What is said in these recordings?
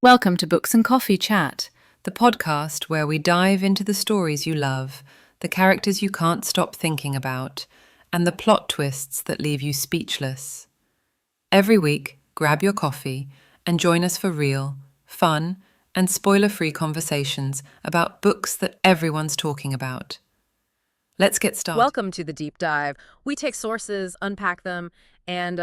Welcome to Books and Coffee Chat, the podcast where we dive into the stories you love, the characters you can't stop thinking about, and the plot twists that leave you speechless. Every week, grab your coffee and join us for real, fun, and spoiler-free conversations about books that everyone's talking about. Let's get started. Welcome to the deep dive. We take sources, unpack them, and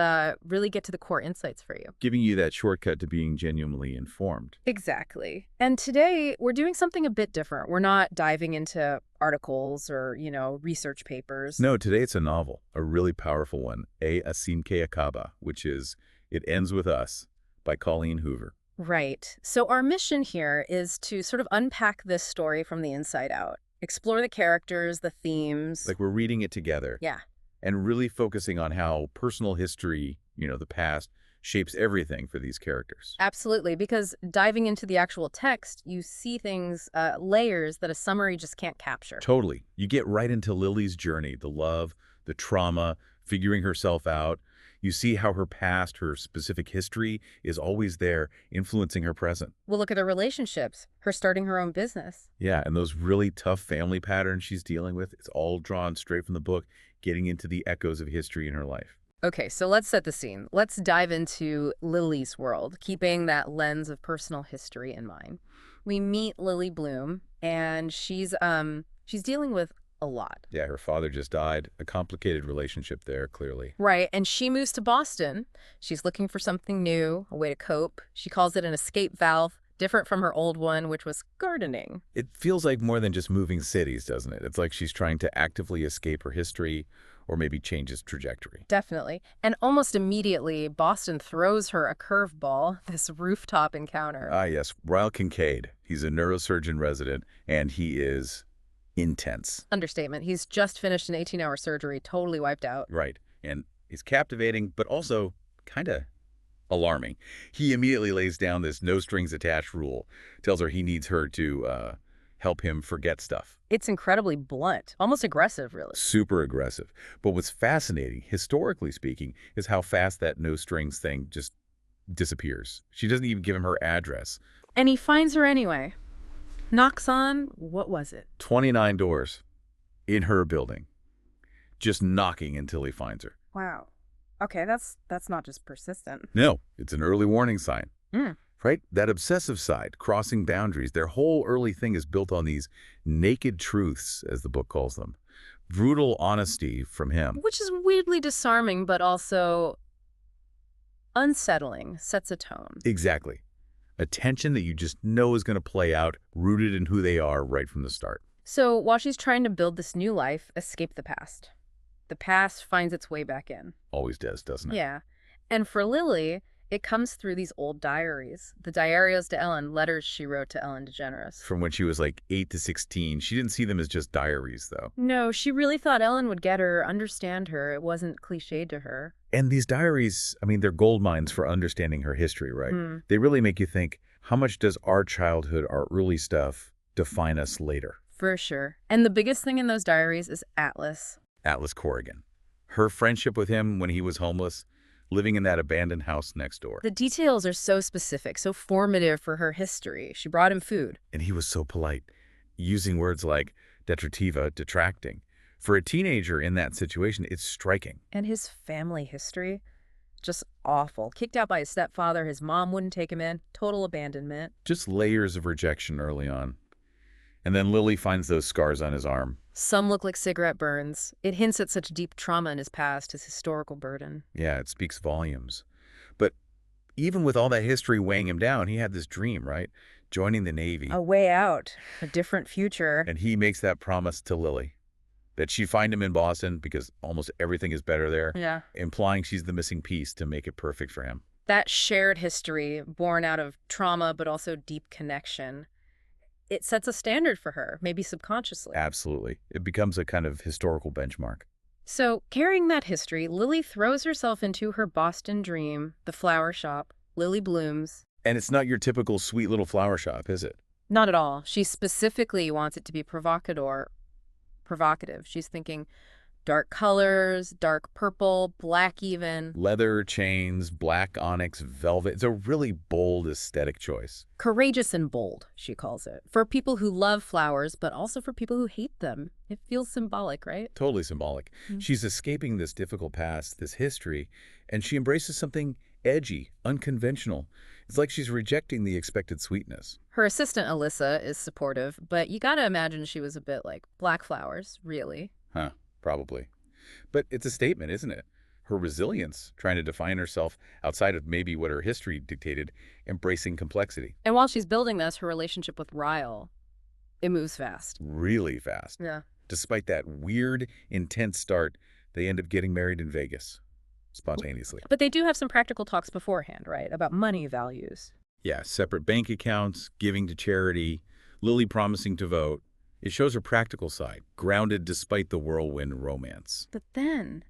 really get to the core insights for you. Giving you that shortcut to being genuinely informed. Exactly. And today we're doing something a bit different. We're not diving into articles or, research papers. No, today it's a novel, a really powerful one, A Asinke Akaba, which is It Ends With Us by Colleen Hoover. Right. So our mission here is to sort of unpack this story from the inside out. Explore the characters, the themes. Like we're reading it together. Yeah. And really focusing on how personal history, the past, shapes everything for these characters. Absolutely, because diving into the actual text, you see things, layers that a summary just can't capture. Totally. You get right into Lily's journey, the love, the trauma, figuring herself out. You see how her past, her specific history is always there, influencing her present. We'll look at her relationships, her starting her own business. Yeah, and those really tough family patterns she's dealing with, it's all drawn straight from the book, getting into the echoes of history in her life. Okay, so let's set the scene. Let's dive into Lily's world, keeping that lens of personal history in mind. We meet Lily Bloom, and she's dealing with a lot. Yeah, her father just died. A complicated relationship there, clearly. Right, and she moves to Boston. She's looking for something new, a way to cope. She calls it an escape valve, different from her old one, which was gardening. It feels like more than just moving cities, doesn't it? It's like she's trying to actively escape her history or maybe change its trajectory. Definitely. And almost immediately, Boston throws her a curveball, this rooftop encounter. Ah, yes, Ryle Kincaid. He's a neurosurgeon resident, and he is intense. Understatement. He's just finished an 18-hour surgery, totally wiped out. Right. And he's captivating, but also kind of alarming. He immediately lays down this no-strings-attached rule, tells her he needs her to help him forget stuff. It's incredibly blunt, almost aggressive, really. Super aggressive. But what's fascinating, historically speaking, is how fast that no-strings thing just disappears. She doesn't even give him her address. And he finds her anyway. Knocks on, what was it? 29 doors in her building, just knocking until he finds her. Wow. Okay, that's not just persistent. No, it's an early warning sign, Mm. right? That obsessive side, crossing boundaries, their whole early thing is built on these naked truths, as the book calls them. Brutal honesty from him. Which is weirdly disarming, but also unsettling, sets a tone. Exactly. A tension that you just know is going to play out, rooted in who they are right from the start. So while she's trying to build this new life, escape the past finds its way back in. Always does, doesn't it? Yeah. And for Lily, it comes through these old diaries. The diarios to Ellen, letters she wrote to Ellen DeGeneres. From when she was like 8 to 16. She didn't see them as just diaries, though. No, she really thought Ellen would get her, understand her. It wasn't cliched to her. And these diaries, I mean, they're gold mines for understanding her history, right? They really make you think, how much does our childhood, our early stuff, define us later? For sure. And the biggest thing in those diaries is Atlas. Atlas Corrigan. Her friendship with him when he was homeless, living in that abandoned house next door. The details are so specific, so formative for her history. She brought him food. And he was so polite, using words like detritiva, detracting. For a teenager in that situation, it's striking. And his family history, just awful. Kicked out by his stepfather, his mom wouldn't take him in, total abandonment. Just layers of rejection early on. And then Lily finds those scars on his arm. Some look like cigarette burns. It hints at such deep trauma in his past, his historical burden. Yeah, it speaks volumes. But even with all that history weighing him down, he had this dream, right? Joining the Navy. A way out, a different future. And he makes that promise to Lily, that she'd find him in Boston because almost everything is better there. Yeah. Implying she's the missing piece to make it perfect for him. That shared history, born out of trauma but also deep connection, it sets a standard for her, maybe subconsciously. Absolutely. It becomes a kind of historical benchmark. So, carrying that history, Lily throws herself into her Boston dream, the flower shop, Lily Blooms. And it's not your typical sweet little flower shop, is it? Not at all. She specifically wants it to be provocative. She's thinking Dark colors, dark purple, black even. Leather, chains, black onyx, velvet. It's a really bold aesthetic choice. Courageous and bold, she calls it. For people who love flowers, but also for people who hate them. It feels symbolic, right? Totally symbolic. She's escaping this difficult past, this history, and she embraces something edgy, unconventional. It's like she's rejecting the expected sweetness. Her assistant, Alyssa, is supportive, but you gotta imagine she was a bit like black flowers, really. Huh, probably. But it's a statement, isn't it? Her resilience, trying to define herself outside of maybe what her history dictated, embracing complexity. And while she's building this, her relationship with Ryle, it moves fast. Really fast. Yeah. Despite that weird, intense start, they end up getting married in Vegas, spontaneously. But they do have some practical talks beforehand, right? About money values. Yeah, separate bank accounts, giving to charity, Lily promising to vote. It shows her practical side, grounded despite the whirlwind romance. But then,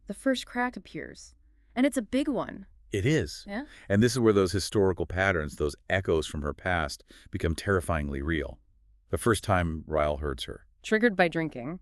the first crack appears. And it's a big one. It is. Yeah? And this is where those historical patterns, those echoes from her past, become terrifyingly real. The first time Ryle hurts her. Triggered by drinking.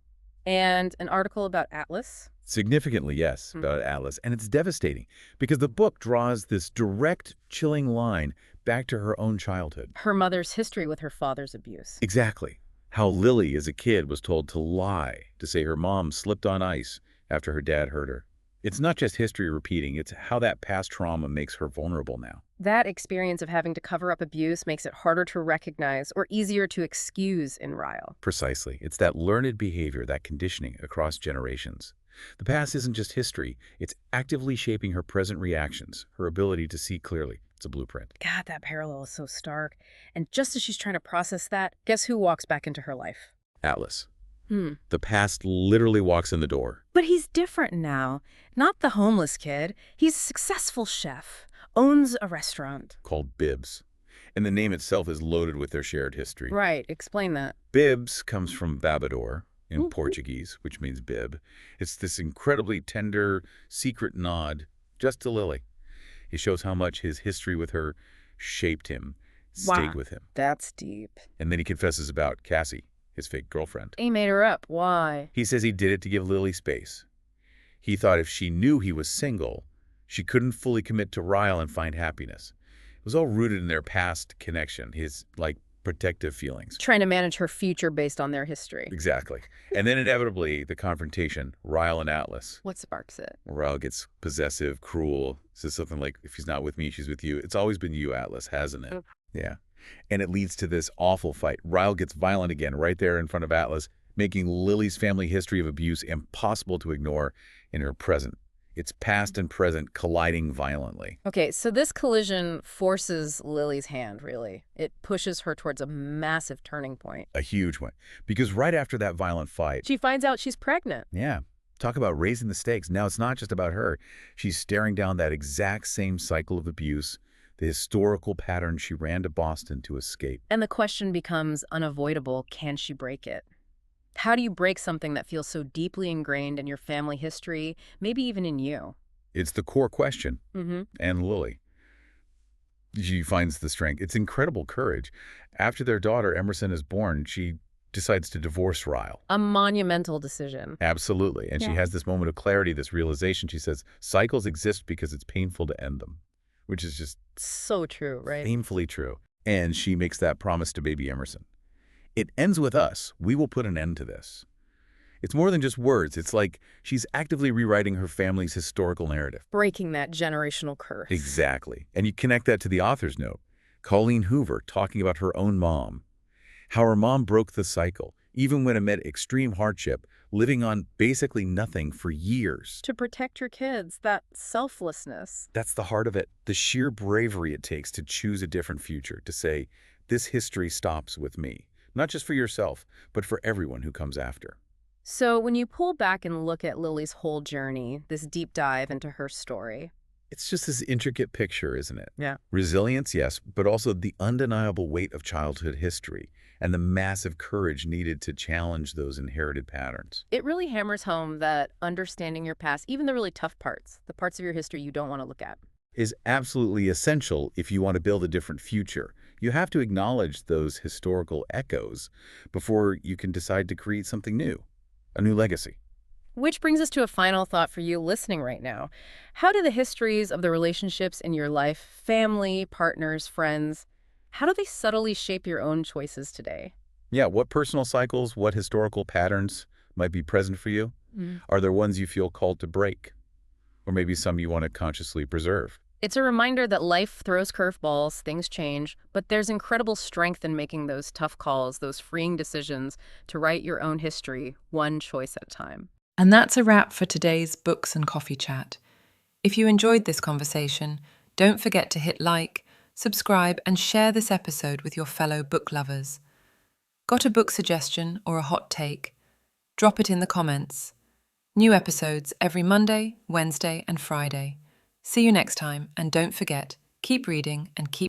And an article about Atlas. Significantly, yes, about Atlas. And it's devastating because the book draws this direct, chilling line back to her own childhood. Her mother's history with her father's abuse. Exactly. How Lily, as a kid, was told to lie, to say her mom slipped on ice after her dad hurt her. It's not just history repeating, it's how that past trauma makes her vulnerable now. That experience of having to cover up abuse makes it harder to recognize or easier to excuse in Ryle. Precisely. It's that learned behavior, that conditioning across generations. The past isn't just history, it's actively shaping her present reactions, her ability to see clearly. It's a blueprint. God, that parallel is so stark. And just as she's trying to process that, guess who walks back into her life? Atlas. The past literally walks in the door. But he's different now. Not the homeless kid. He's a successful chef, owns a restaurant. Called Bibbs. And the name itself is loaded with their shared history. Right, explain that. Bibbs comes from babador in Portuguese, which means bib. It's this incredibly tender, secret nod just to Lily. It shows how much his history with her shaped him, stayed with him. That's deep. And then he confesses about Cassie, his fake girlfriend. He made her up. Why? He says he did it to give Lily space. He thought if she knew he was single, she couldn't fully commit to Ryle and find happiness. It was all rooted in their past connection, his, protective feelings. Trying to manage her future based on their history. Exactly. And then inevitably, the confrontation, Ryle and Atlas. What sparks it? Ryle gets possessive, cruel, says something like, if she's not with me, she's with you. It's always been you, Atlas, hasn't it? Yeah. And it leads to this awful fight. Ryle gets violent again right there in front of Atlas, making Lily's family history of abuse impossible to ignore in her present. It's past and present colliding violently. Okay, so this collision forces Lily's hand, really. It pushes her towards a massive turning point. A huge one. Because right after that violent fight... She finds out she's pregnant. Yeah. Talk about raising the stakes. Now it's not just about her. She's staring down that exact same cycle of abuse, the historical pattern she ran to Boston to escape. And the question becomes unavoidable. Can she break it? How do you break something that feels so deeply ingrained in your family history, maybe even in you? It's the core question. And Lily. She finds the strength. It's incredible courage. After their daughter, Emerson, is born, she decides to divorce Ryle. A monumental decision. Absolutely. And she has this moment of clarity, this realization. She says, cycles exist because it's painful to end them, which is just so true, right? painfully true. And she makes that promise to baby Emerson. It ends with us. We will put an end to this. It's more than just words. It's like she's actively rewriting her family's historical narrative. Breaking that generational curse. Exactly. And you connect that to the author's note. Colleen Hoover talking about her own mom. How her mom broke the cycle, even when amid extreme hardship, living on basically nothing for years. To protect your kids, that selflessness. That's the heart of it. The sheer bravery it takes to choose a different future, to say, this history stops with me. Not just for yourself, but for everyone who comes after. So when you pull back and look at Lily's whole journey, this deep dive into her story. It's just this intricate picture, isn't it? Yeah. Resilience, yes, but also the undeniable weight of childhood history and the massive courage needed to challenge those inherited patterns. It really hammers home that understanding your past, even the really tough parts, the parts of your history you don't want to look at, Is absolutely essential if you want to build a different future. You have to acknowledge those historical echoes before you can decide to create something new, a new legacy. Which brings us to a final thought for you listening right now. How do the histories of the relationships in your life, family, partners, friends, how do they subtly shape your own choices today? Yeah, what personal cycles, what historical patterns might be present for you? Are there ones you feel called to break? Or maybe some you want to consciously preserve? It's a reminder that life throws curveballs, things change, but there's incredible strength in making those tough calls, those freeing decisions to write your own history, one choice at a time. And that's a wrap for today's Books and Coffee Chat. If you enjoyed this conversation, don't forget to hit like, subscribe, and share this episode with your fellow book lovers. Got a book suggestion or a hot take? Drop it in the comments. New episodes every Monday, Wednesday, and Friday. See you next time, and don't forget, keep reading and keep